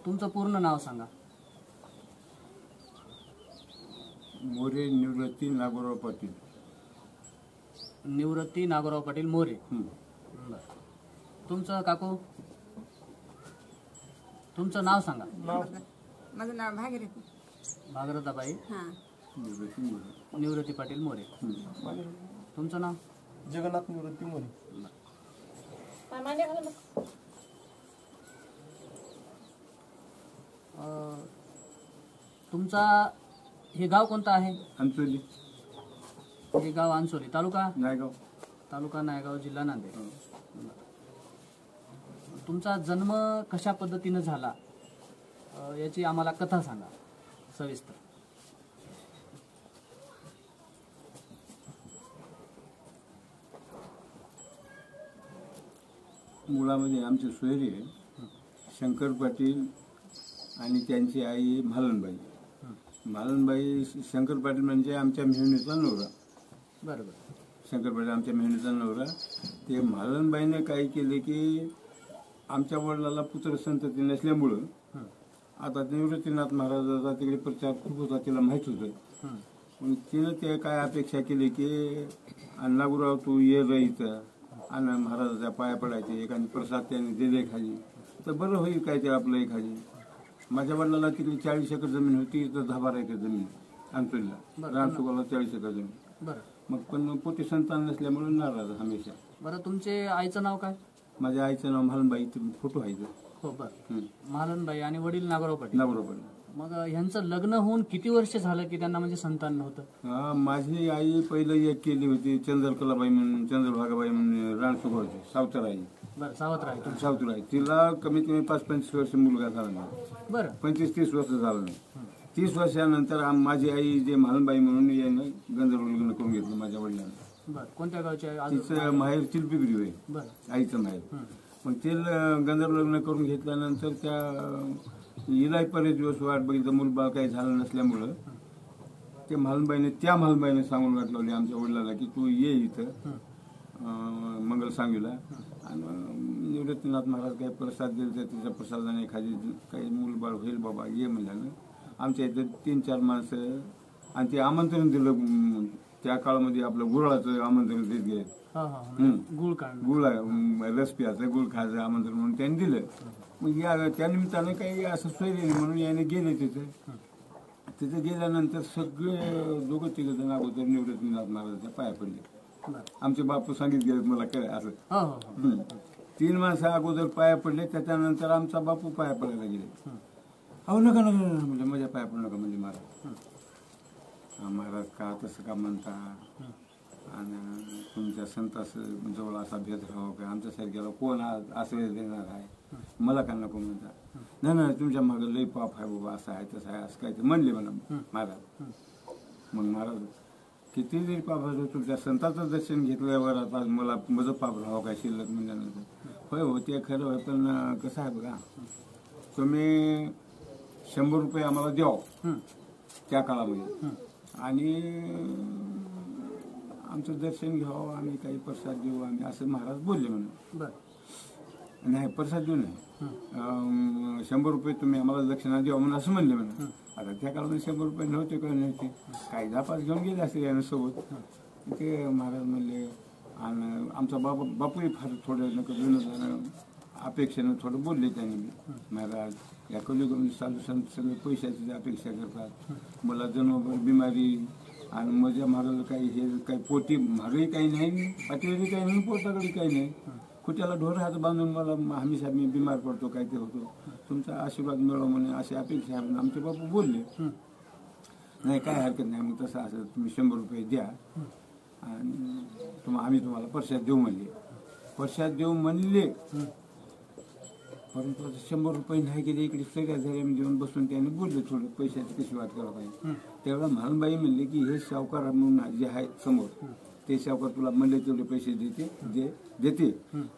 तुमचं पूर्ण नाव सांगा. मोरे निवृत्ती नागोराव पाटील. निवृत्ती नागोराव पाटील मोरे. बरं. तुमचं काकू, तुमचं नाव सांगा. माझं नाव भागीरथी. भागरथाबाई हां. निवृत्ती पाटील मोरे. तुमचं नाव? जगन्नाथ निवृत्ती मोरे. तुमचा हे गाव कोणतं आहे? अंचोली. हे गाव अंचोली, तालुका नायगाव. तालुका नायगाव, जिल्हा नांदेड. तुमचा जन्म कशा पद्धतीनं झाला याची आम्हाला कथा सांगा सविस्तर. मुलामध्ये आमचे सोयरे शंकर पाटील आणि त्यांची आई म्हालनबाई. म्हालनबाई शंकर पाटील म्हणजे आमच्या मेहुणीचा नवरा. बरोबर. शंकर पाटील आमच्या मेहुणीचा नवरा. ते म्हालनबाईने काय केले की आमच्या वडिलाला पुत्र संतती नसल्यामुळं आता निवृत्तीनाथ महाराजाचा तिकडे प्रचार खूप होता, तिला माहीत होतं. मग तिनं ते काय अपेक्षा केली की नागोराव तू ये रे इथं आणि महाराजाच्या पाया पडायचे, एखादी प्रसाद त्याने दिले खाली तर बरं होईल काय ते आपलं एखादी. माझ्या वडिलाला तिकडे 40 एकर जमीन होती, तर 10-12 एकर जमीन अंचोलीला, रामसुगाला 40 एकर जमीन. बरं. मग पण पोटी संतान नसल्यामुळे नाराज हमेशा. बरं. तुमचे आईचं नाव काय? माझ्या आईचं नाव म्हालनबाई, फोटो आहे. हो. बरं. महालनबाई आणि वडील नागोराव पाटील. नागोराव पाटील. मग ह्यांचं लग्न होऊन किती वर्ष झालं की त्यांना म्हणजे संतान नव्हतं? माझी आई पहिलं एक केली होती चंद्रकलाबाई म्हणून, चंद्रभागाबाई म्हणून राणसुगावची सावतर आई. बरं. सावत्र आहे. सावतर आई. तिला कमीत कमी 5-25 वर्ष मुलगा झाला नाही. बरं. 25-30 वर्ष झालं नाही. 30 वर्षानंतर माझी आई जे म्हालनबाई म्हणून यानं गंधर्व लग्न करून घेतलं माझ्या वडिलांना. बरं. कोणत्या गावचे? तिचं माहेर चिलपिगडी होय. बरं. आईचं माहेर. मग ते गंधर्व लग्न करून घेतल्यानंतर त्या हिलाही बरेच दिवस वाट बघितलं, मुलबाळ काही झालं नसल्यामुळं ते त्या म्हालनबाईने सांगून वाटलं आमच्या वडिलाला की तू ये इथं मंगल सांगीला आणि निवृत्तीनाथ महाराज काही प्रसाद दिले तर तिच्या प्रसादाने एखादी काही मुलबाळ होईल बाबा ये म्हणल्यानं आमच्या इथं 3-4 माणसं आणि ते आमंत्रण दिलं. त्या काळामध्ये आपलं गुळाचं आमंत्रण देत गेले. गुळ रस प्यायचं, गुळ खायचं आमंत्रण म्हणून त्यांनी दिलं. मग या त्या निमित्तानं काही असं सोयरे म्हणून याने गेले तिथं गेल्यानंतर सगळे 2-3 जण अगोदर निवृत्तीनाथ महाराजांच्या पाया पडले. आमचे बापू सांगित गेले मला काय असं 3 माणसं अगोदर पाया पडले, त्याच्यानंतर आमचा बापू पाया पडायला गेले. अहो नका नका म्हणजे माझ्या पाया पडू नका म्हणजे महाराज का तसं का म्हणता आणि तुमच्या संतास जवळ असा भेदभाव काय आमच्यासारख्याला कोण आश्रय देणार आहे, मला का नको म्हणता. नाही तुमच्या मागं लई पाप आहे बाबा, असं आहे तसं आहे असं काय ते म्हणले मला महाराज. मग महाराज किती जरी पाप असो तुमच्या संताचं दर्शन घेतल्यावर आता मला माझं पाप राहावं काय शिल्लक म्हणल्यानंतर होय हो ते खरं होय, पण कसं आहे बघा तुम्ही 100 रुपये आम्हाला द्यावं त्या काळामध्ये आणि आमचं दर्शन घ्यावं, आम्ही काही प्रसाद देऊ आम्ही असं महाराज बोलले म्हणून. नाही प्रसाद देऊ नाही, 100 रुपये तुम्ही आम्हाला दक्षिणा द्यावं म्हणून असं म्हणले म्हणून. आता त्या काळामध्ये 100 रुपये नव्हते का नव्हते, काही 10-5 घेऊन गेले असते यानं ते महाराज म्हणले. आणि आमचा बापूही फार थोडं नका अपेक्षेनं थोडं बोलले त्यांनी. महाराज या कलियुगामध्ये साधू संत सगळे पैशाची अपेक्षा करतात, मला जन्मभर बिमारी आणि माझ्या महाराज काही हे काही पोटी मागही काही नाही, पाठीवरी काही नाही, पोटाकडे काही नाही, खुट्याला ढोर हात बांधून मला हमेशा मी बिमार पडतो काय ते होतो, तुमचा आशीर्वाद मिळावा म्हणे अशी अपेक्षा आहे. आमचे बापू बोलले नाही काय हरकत नाही, मग तसं असं तुम्ही 100 रुपये द्या आणि आम्ही तुम्हाला प्रसाद देऊ म्हणले. प्रसाद देऊ म्हणले परंतु 100 रुपये नाही गेले. इकडे सगळ्या झाल्या देऊन बसून त्यांनी बोलले थोडं पैशाची कशी वाट करायला पाहिजे. तेवढा म्हालनबाई म्हणले की हे सावकार म्हणून जे आहे समोर ते सावकार तुला म्हणले तेवढे पैसे देते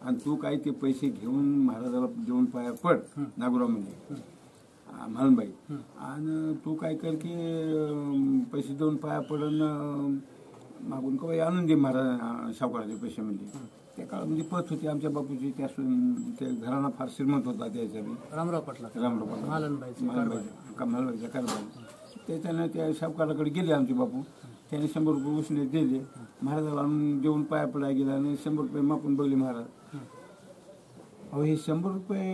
आणि तू काय ते पैसे घेऊन महाराजाला देऊन पाया पड नागोराव म्हणले म्हालनबाई, आणि तू काय कर की पैसे देऊन पाया पडून मागून कवाई आणून दे महाराज सावकाराचे पैसे म्हणले. त्या काळामध्ये पत होती आमच्या बापूची, ते घराणा फार श्रीमंत होता त्याच्या रामराव पाटला रामराव महालनबाईचे कमालबाईचा कारभार. त्याच्यानं त्या सावकाराकडे गेले आमचे बापू. त्याने 100 रुपये उसने दिले महाराजाला, आणून देऊन पाया पडायला गेला आणि 100 रुपये मापून बघले महाराज. अहो हे 100 रुपये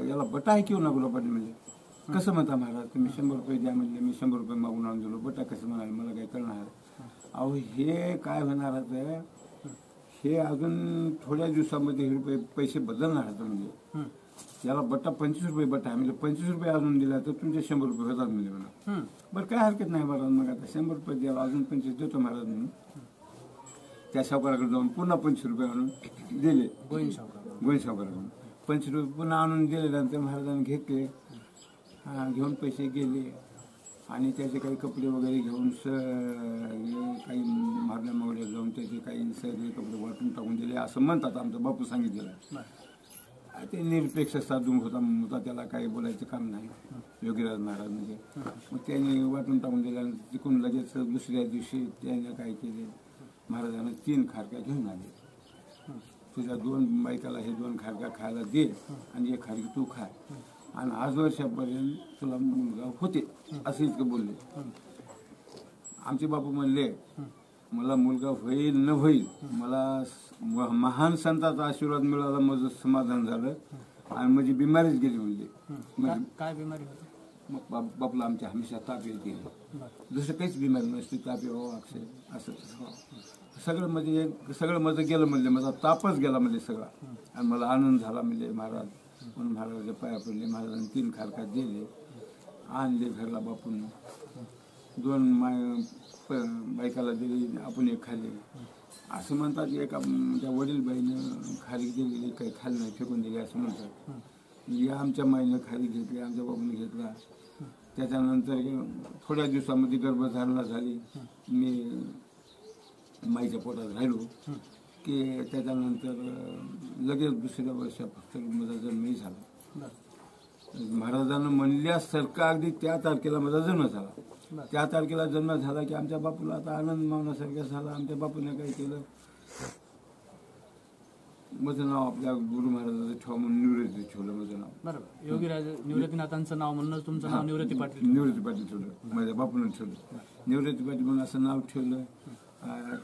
याला बटा आहे किंवा नागोला पाटील म्हणजे कसं म्हणता महाराज, तुम्ही 100 रुपये द्या म्हणजे मी 100 रुपये मागून आणून दिलो, बटा कसं म्हणाल मला काही कळणार. अहो हे काय होणार आहे, हे अजून थोड्या दिवसामध्ये हे रुपये पैसे बदलणार आहेत. म्हणजे याला बट्टा 25 रुपये बट्टा आहे म्हणजे 25 रुपये अजून दिला तर तुमचे 100 रुपये होतात म्हणजे म्हणा. बरं काय हरकत नाही महाराज, मग आता 100 रुपये द्यायला अजून 25 देतो महाराज म्हणून त्या सावकाराकडे जाऊन पुन्हा 25 रुपये आणून दिले. गोविंद सावकाराकडून 25 रुपये पुन्हा आणून दिल्यानंतर महाराजांनी घेतले. घेऊन पैसे गेले आणि त्याचे काही कपडे वगैरे घेऊन काही मारल्या मावल्या जाऊन त्याचे काही सगळे कपडे वाटून टाकून दिले असं म्हणतात. आमचा बापू सांगितलेलं. ते निरपेक्ष साधू होता त्याला काही बोलायचं काम नाही योगीराज महाराज म्हणजे. मग त्याने वाटून टाकून दिल्यानंतर तिकडून लगेच दुसऱ्या दिवशी त्याने काय केले, महाराजांना 3 खारक्या घेऊन आले. तुझ्या 2 बायकाला हे 2 खारक्या खायला दे आणि 1 खारकी तू खाय आणि आज वर्षापर्यंत तुला मुलगा होते असं इतकं बोलले. आमचे बापू म्हणले मला मुलगा होईल न होईल, मला महान संतांचा आशीर्वाद मिळाला, माझं समाधान झालं आणि माझी बिमारीच गेली म्हणले. काय बिमारी होती? मग बापूला आमच्या हमेशा ताप येते, दुसरं काहीच बिमारी नसते, ताप यावं अक्षय असं सगळं माझं गेलं म्हणले, माझा तापच गेला म्हणजे सगळा आणि मला आनंद झाला म्हणजे महाराज. म्हणून महाराजाच्या पाया पडले, महाराजांनी 3 खारका दिले, आणले घरला बापून. 2 बायकाला दिली, आपण 1 खाल्ले. असं म्हणतात एका त्या वडीलबाईनं खारी दिलेली काही खाल्लं नाही, फेकून दिली असं म्हणतात. या आमच्या माईनं खारी घेतली, आमच्या बापूने घेतला. त्याच्यानंतर थोड्या दिवसामध्ये गर्भधारणा झाली, मी माईच्या पोटात राहिलो की त्याच्यानंतर लगेच दुसऱ्या वर्षात फक्त माझा जन्मही झाला. महाराजांना म्हणल्यासारखं अगदी त्या तारखेला माझा जन्म झाला. त्या तारखेला जन्म झाला की आमच्या बापूला आता आनंद मावण्यासारखा झाला. आमच्या बापूने काय केलं, माझं नाव आपल्या गुरु महाराजांचं ठेवा म्हणून निवृत्ती ठेवलं माझं नाव. बरोबर, योगीराज निवृत्तीनाथांचं नाव म्हणून तुमचं नाव निवृत्ती पाटील. निवृत्ती पाटील ठेवलं, माझ्या बापूने ठेवलं निवृत्ती पाटील म्हणून असं नाव ठेवलं.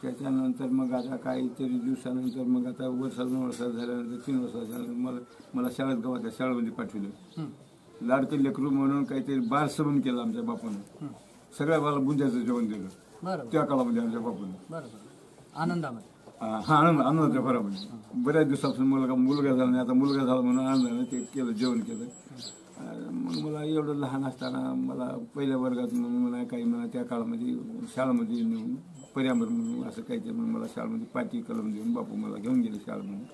त्याच्यानंतर मग आता काहीतरी दिवसानंतर मग आता 2 वर्ष झाल्यानंतर 3 वर्ष झाल्यानंतर मला शाळेत गावाच्या शाळेमध्ये पाठवलं. लाडकं लेकरू म्हणून काहीतरी बार सरून केलं आमच्या बापूने. सगळ्या मला बुंजाचं जेवण दिलं त्या काळामध्ये आमच्या बापूने. बरोबर, आनंदामध्ये. हा आनंदाच्या भरामध्ये. बऱ्याच दिवसापासून मुलगा झाला नाही, आता मुलगा झाला म्हणून आनंदाने ते केलं, जेवण केलं. मग मला एवढं लहान असताना मला पहिल्या वर्गात मला काही मला त्या काळामध्ये शाळेमध्ये नेऊन पर्यावरण म्हणून असं काहीतरी म्हणून मला शाळेमध्ये पाटी कलम देऊन बापू मला घेऊन गेले शाळेमध्ये.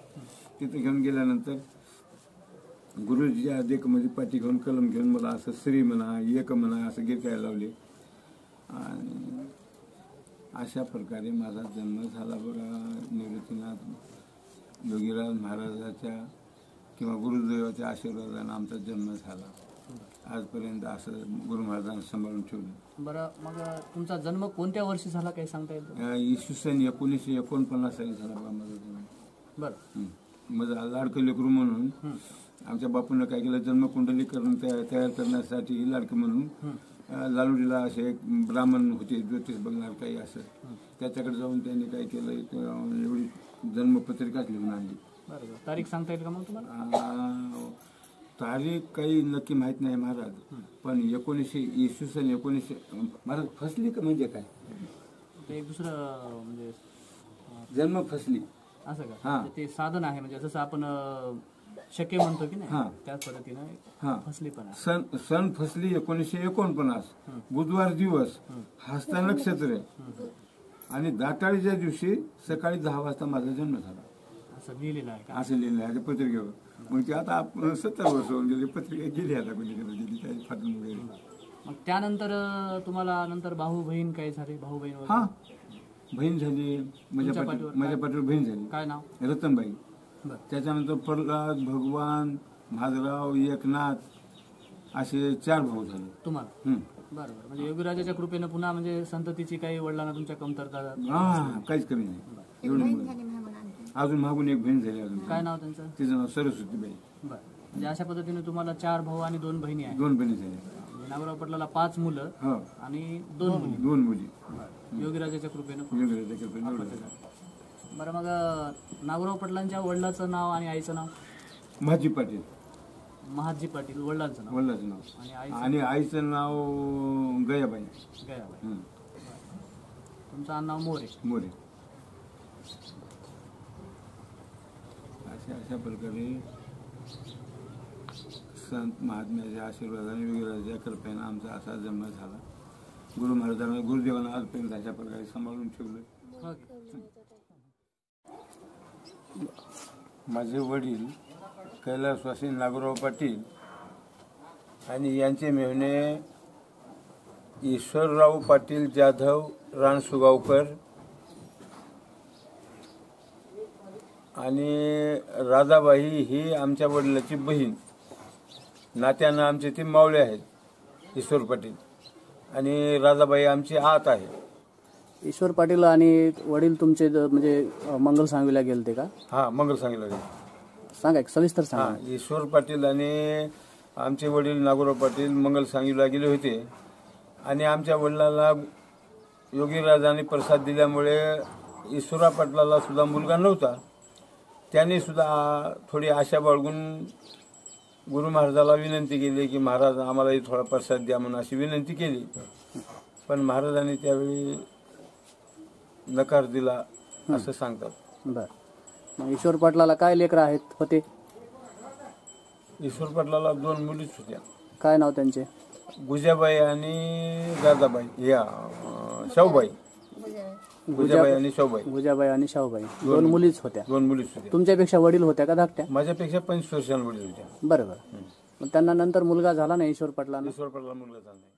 तिथे घेऊन गेल्यानंतर गुरुजीच्या देखमध्ये पाटी घेऊन कलम घेऊन मला असं श्री म्हणा, एक म्हणा असं गिरकायला लावले आणि अशा प्रकारे माझा जन्म झाला. बघा, निवृत्तीनाथ योगीराज महाराजाच्या किंवा गुरुदेवाच्या आशीर्वादाने आमचा जन्म झाला. आजपर्यंत असं गुरु महाराजांना सांभाळून ठेवलं. बरं, मग तुमचा जन्म कोणत्या वर्षी झाला काही सांगता येईल? इसवी सन 1949 साली झाला बा माझा जन्म. बरं, माझा लाडकं लेकरू म्हणून आमच्या बापूंना काय केलं, जन्मकुंडली करून तयार करण्यासाठी लाडकं म्हणून लालुडीला असे एक ब्राह्मण होते, ज्योतिष बघणार काही असं, त्याच्याकडे जाऊन त्यांनी काय केलं, एवढी जन्मपत्रिकाच लिहून आणली. बरोबर, तारीख सांगता येईल का मग तुम्हाला? तारीख काही नक्की माहित नाही महाराज, पण 1900 महाराज फसली का म्हणजे काय, ते एक दुसरं म्हणजे जन्म फसली असं का? हा, ते साधन आहे म्हणजे जसं आपण शक्य म्हणतो की नाही, त्याच पद्धतीनं फसली पण आहे. सण फसली 1949, बुधवार दिवस, हस्ता नक्षत्र आणि दाताळीच्या दिवशी सकाळी 10 वाजता माझा जन्म झाला. असं लिहिलेलं आहे का? असं लिहिलं आहे पत्रिकेवर. मग ते आता आपण 70 वर्ष होऊन गेली, पत्रिका गेली आता गेली काही फाटून वगैरे. मग त्यानंतर तुम्हाला नंतर भाऊ बहीण काय झाले? भाऊ बहीण? हा, बहीण झाली माझ्या पाठीवर बहीण झाली. काय नाव? रतनबाई. त्याच्यानंतर प्रल्हाद, भगवान, महादेवराव, एकनाथ असे 4 भाऊ झाले तुम्हाला. बरोबर, म्हणजे योगीराजाच्या कृपेनं पुन्हा म्हणजे संततीची काही वडिलांना तुमच्या कमतरता काहीच कमी नाही. अजून मागून एक बहीण झाली अजून. काय नाव त्यांचं? तिचं नाव सरस्वतीबाई. बरं. म्हणजे अशा पद्धतीने तुम्हाला 4 भाऊ आणि 2 बहिणी आहेत. 2 बहिणी झाल्या. म्हणजे नागोराव पाटलाला 5 मुलं हो, आणि 2 मुली. 2 मुली. बरं. योगीराजाच्या कृपेनं. वेगवेगळ्या त्याच्यातून एवढं. बरं, मग नागोराव पाटलांच्या वडिलाचं नाव आणि आईचं नाव? महाजी पाटील महादजी पाटील वडिलांचं नाव वडिलाचं नाव. आणि आईचं आणि आईचं नाव गयाबाई. गयाबाई. हं. तुमचं आडनाव मोरे. मोरे. अशा प्रकारे संत महात्म्याच्या आशीर्वादाने योगीराजाच्या कृपेनं आमचा असा जन्म झाला. गुरु महाराजांना गुरुदेवांना आजपर्यंत अशा प्रकारे सांभाळून ठेवलं. माझे वडील कैलासवासी नागोराव पाटील आणि यांचे मेहणे ईश्वरराव पाटील जाधव रानसुगावकर आणि राधाबाई ही आमच्या वडिलाची बहीण. नात्यानं आमचे ते मावळे आहेत ईश्वर पाटील, आणि राधाबाई आमची आत आहे. ईश्वर पाटील आणि वडील तुमचे म्हणजे मंगल सांगवीला गेलते का? हां, मंगल सांगितलं. सांगा एक सविस्तर सांगा. हां, ईश्वर पाटील आणि आमचे वडील नागोराव पाटील मंगल सांगवीला गेले होते, आणि आमच्या वडिलांना योगीराजाने प्रसाद दिल्यामुळे ईश्वरा पाटलाला सुद्धा मुलगा नव्हता. त्यांनी सुद्धा थोडी आशा बाळगून गुरु महाराजाला विनंती केली की महाराज आम्हालाही थोडा प्रसाद द्या म्हणून अशी विनंती केली. पण महाराजांनी त्यावेळी नकार दिला असं सांगतात. बर. मग ईश्वर पाटलाला काय लेकरं आहेत होते? ईश्वर पाटलाला 2 मुलीच होत्या. काय नाव त्यांचे? गुजाबाई आणि दादाबाई, या शाहूबाई. गुजाबाई आणि शाहूबाई. गुजाबाई आणि शाहूबाई 2 मुलीच होत्या. 2 मुलीच होत्या. तुमच्यापेक्षा वडील होत्या का धाकट्या? माझ्यापेक्षा 25 वर्षांनी वडील होत्या. बरोबर. मग त्यांना नंतर मुलगा झाला नाही ईश्वर पाटलांना? ईश्वर पाटला मुलगा झाला नाही.